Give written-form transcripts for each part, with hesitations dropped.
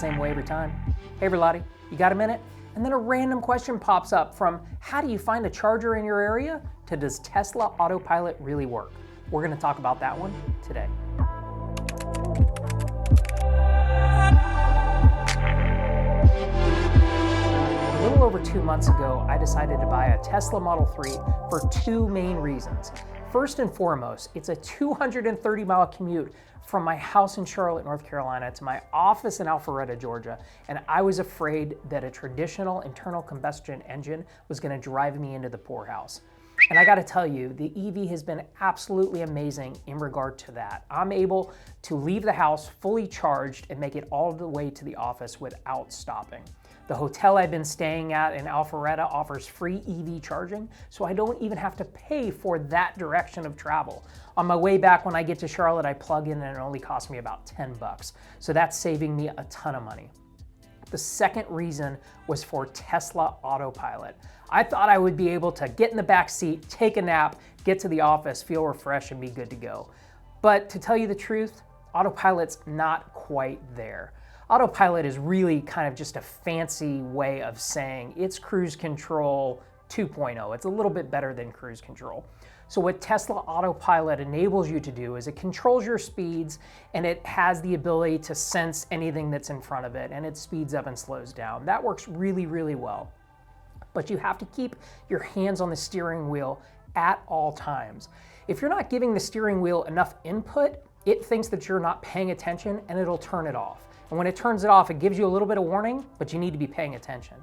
same way every time. Hey Verlatti, you got a minute? And then a random question pops up from how do you find a charger in your area to does Tesla Autopilot really work? We're going to talk about that one today. A little over 2 months ago, I decided to buy a Tesla Model 3 for two main reasons. First and foremost, it's a 230-mile commute from my house in Charlotte, North Carolina to my office in Alpharetta, Georgia, and I was afraid that a traditional internal combustion engine was going to drive me into the poorhouse. And I got to tell you, the EV has been absolutely amazing in regard to that. I'm able to leave the house fully charged and make it all the way to the office without stopping. The hotel I've been staying at in Alpharetta offers free EV charging, so I don't even have to pay for that direction of travel. On my way back when I get to Charlotte, I plug in and it only costs me about 10 bucks. So that's saving me a ton of money. The second reason was for Tesla Autopilot. I thought I would be able to get in the back seat, take a nap, get to the office, feel refreshed, and be good to go. But to tell you the truth, Autopilot's not quite there. Autopilot is really kind of just a fancy way of saying it's cruise control 2.0. It's a little bit better than cruise control. So what Tesla Autopilot enables you to do is it controls your speeds and it has the ability to sense anything that's in front of it and it speeds up and slows down. That works really, really well. But you have to keep your hands on the steering wheel at all times. If you're not giving the steering wheel enough input, it thinks that you're not paying attention and it'll turn it off. And when it turns it off, it gives you a little bit of warning, but you need to be paying attention.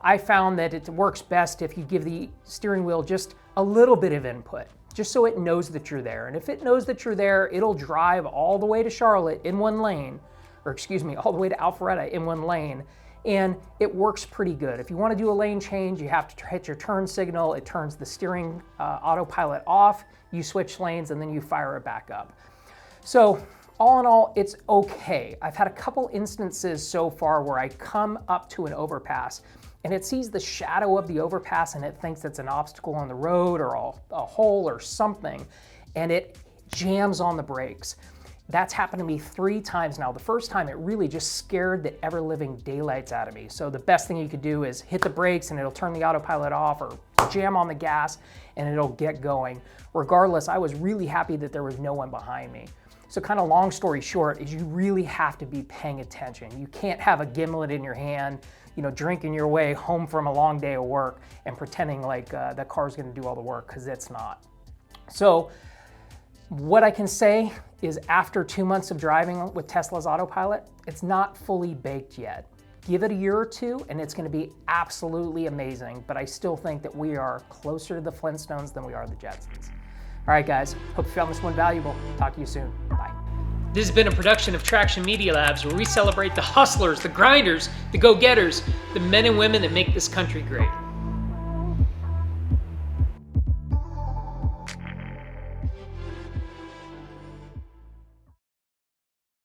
I found that it works best if you give the steering wheel just a little bit of input, just so it knows that you're there. And if it knows that you're there, it'll drive all the way to Charlotte in one lane, or excuse me, all the way to Alpharetta in one lane, and it works pretty good. If you want to do a lane change, you have to hit your turn signal, it turns the steering autopilot off, you switch lanes, and then you fire it back up. So, all in all, it's okay. I've had a couple instances so far where I come up to an overpass and it sees the shadow of the overpass and it thinks it's an obstacle on the road or a hole or something, and it jams on the brakes. That's happened to me 3 times now. The first time it really just scared the ever-living daylights out of me. So the best thing you could do is hit the brakes and it'll turn the autopilot off, or jam on the gas and it'll get going. Regardless, I was really happy that there was no one behind me. So kind of long story short is you really have to be paying attention. You can't have a gimlet in your hand, drinking your way home from a long day of work and pretending like the car's gonna do all the work, because it's not. So what I can say is after 2 months of driving with Tesla's Autopilot, it's not fully baked yet. Give it a year or two and it's gonna be absolutely amazing, but I still think that we are closer to the Flintstones than we are the Jetsons. All right, guys, hope you found this one valuable. Talk to you soon. Bye. This has been a production of Traction Media Labs, where we celebrate the hustlers, the grinders, the go-getters, the men and women that make this country great.